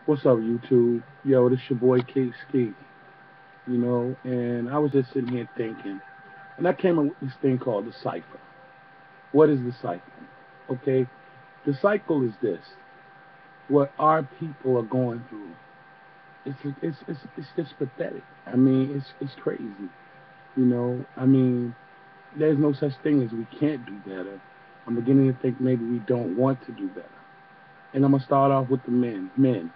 What's up, YouTube? Yo, this your boy K Ski, and I was just sitting here thinking, and I came up with this thing called the cycle. What is the cycle? Okay, the cycle is this: what our people are going through. It's just pathetic. I mean, it's crazy. I mean, there's no such thing as we can't do better. I'm beginning to think maybe we don't want to do better. And I'm gonna start off with the men. Men,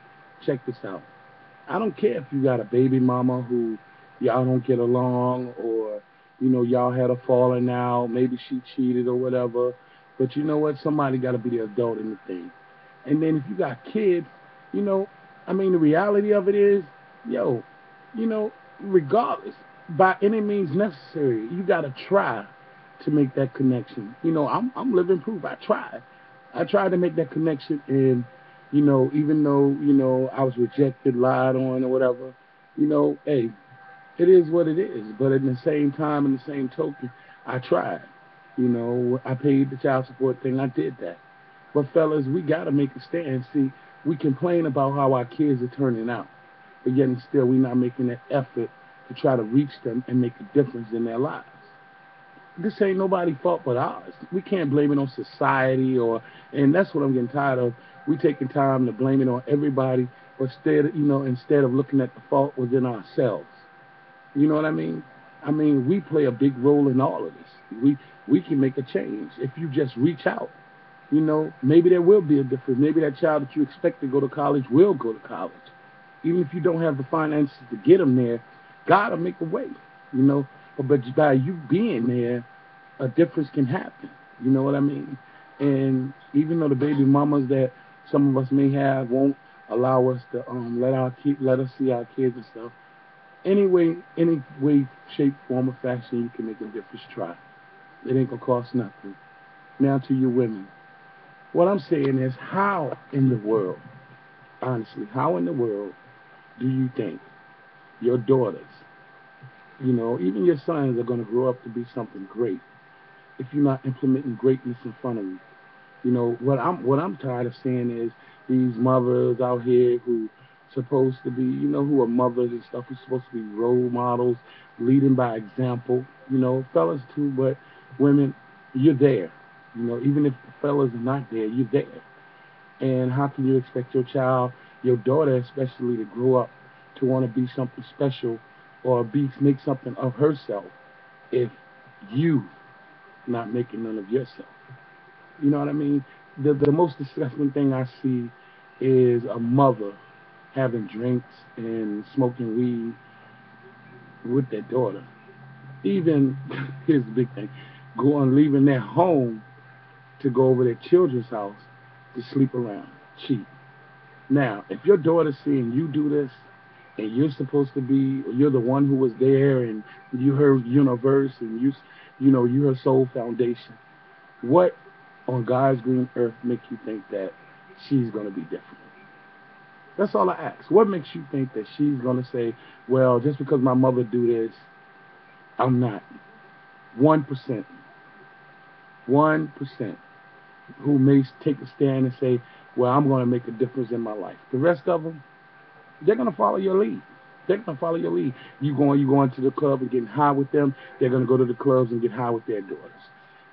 check this out. I don't care if you got a baby mama who y'all don't get along, or y'all had a falling out, maybe she cheated or whatever. But you know what? Somebody got to be the adult in the thing. And then if you got kids, you know, I mean, the reality of it is, yo, regardless, by any means necessary, you got to try to make that connection. I'm living proof. I tried to make that connection, and even though I was rejected, lied on, or whatever, hey, it is what it is. But at the same time, in the same token, I tried. I paid the child support thing. I did that. But fellas, we gotta make a stand. See, we complain about how our kids are turning out, but yet and still we're not making that effort to try to reach them and make a difference in their lives. This ain't nobody's fault but ours. We can't blame it on society, and that's what I'm getting tired of. We taking time to blame it on everybody, but instead of looking at the fault within ourselves. You know what I mean? I mean, we play a big role in all of this. We can make a change if you just reach out. Maybe there will be a difference. Maybe that child that you expect to go to college will go to college. Even if you don't have the finances to get them there, God will make a way. You know, but by you being there, a difference can happen. You know what I mean? And even though the baby mamas that some of us may have won't allow us to let us see our kids and stuff. Any way, shape, form, or fashion you can make a difference. Try. It ain't gonna cost nothing. Now to you women, what I'm saying is, how in the world, honestly, how in the world do you think your daughters, even your sons, are gonna grow up to be something great if you're not implementing greatness in front of you? What I'm tired of seeing is these mothers out here who supposed to be, who are mothers and stuff, who's supposed to be role models, leading by example. Fellas too, but women, you're there. Even if the fellas are not there, you're there. And how can you expect your child, your daughter especially, to grow up to want to be something special or make something of herself if you not making none of yourself? You know what I mean? The most disgusting thing I see is a mother having drinks and smoking weed with their daughter. Even here's the big thing: leaving their home to go over their children's house to sleep around, cheat. Now, if your daughter's seeing you do this, and you're supposed to be, or you're the one who was there, and you her universe, and you her soul foundation, what on God's green earth makes you think that she's going to be different? That's all I ask. What makes you think that she's going to say, well, just because my mother do this, I'm not? 1%, 1% who may take a stand and say, well, I'm going to make a difference in my life. The rest of them, they're going to follow your lead. They're going to follow your lead. You going to the club and getting high with them. They're going to go to the clubs and get high with their daughters.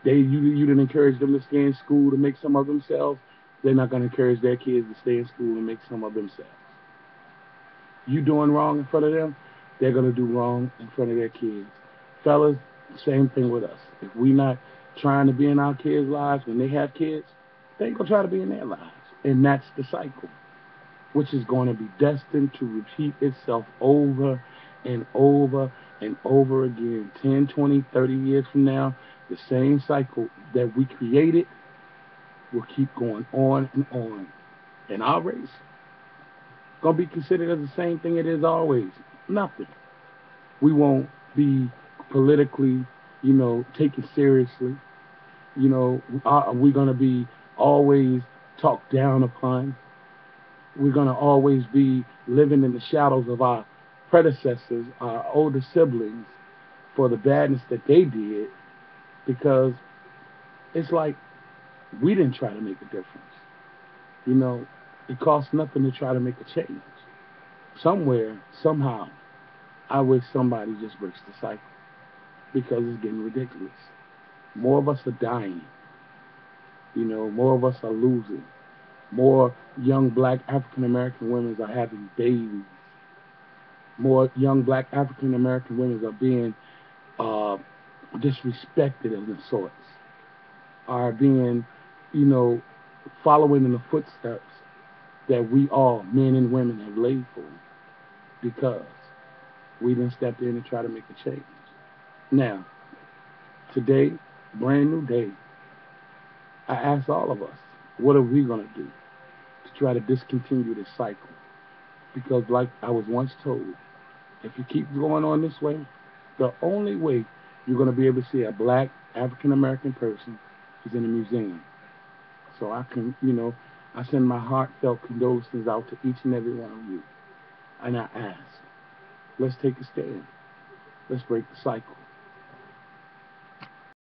You didn't encourage them to stay in school to make some of themselves. They're not going to encourage their kids to stay in school and make some of themselves. You doing wrong in front of them, they're going to do wrong in front of their kids. Fellas, same thing with us. If we not trying to be in our kids' lives when they have kids, they ain't going to try to be in their lives. And that's the cycle, which is going to be destined to repeat itself over and over and over again. 10, 20, 30 years from now, the same cycle that we created will keep going on and on. And our race going to be considered as the same thing it is always. Nothing. We won't be politically, taken seriously. We're going to be always talked down upon. We're going to always be living in the shadows of our predecessors, our older siblings, for the badness that they did, because it's like we didn't try to make a difference. You know, It costs nothing to try to make a change. Somewhere, somehow, I wish somebody just breaks the cycle because it's getting ridiculous. More of us are dying. More of us are losing. More young black African American women are having babies. More young black African American women are being uh, disrespected of the sorts, are being, you know, following in the footsteps that we all, men and women, have laid for because we didn't step in and try to make a change. Now, today, brand new day, I ask all of us, what are we going to do to try to discontinue this cycle? Because, like I was once told, if you keep going on this way, the only way you're going to be able to see a black African American person is in a museum. So I send my heartfelt condolences out to each and every one of you. And I ask, let's take a stand. Let's break the cycle.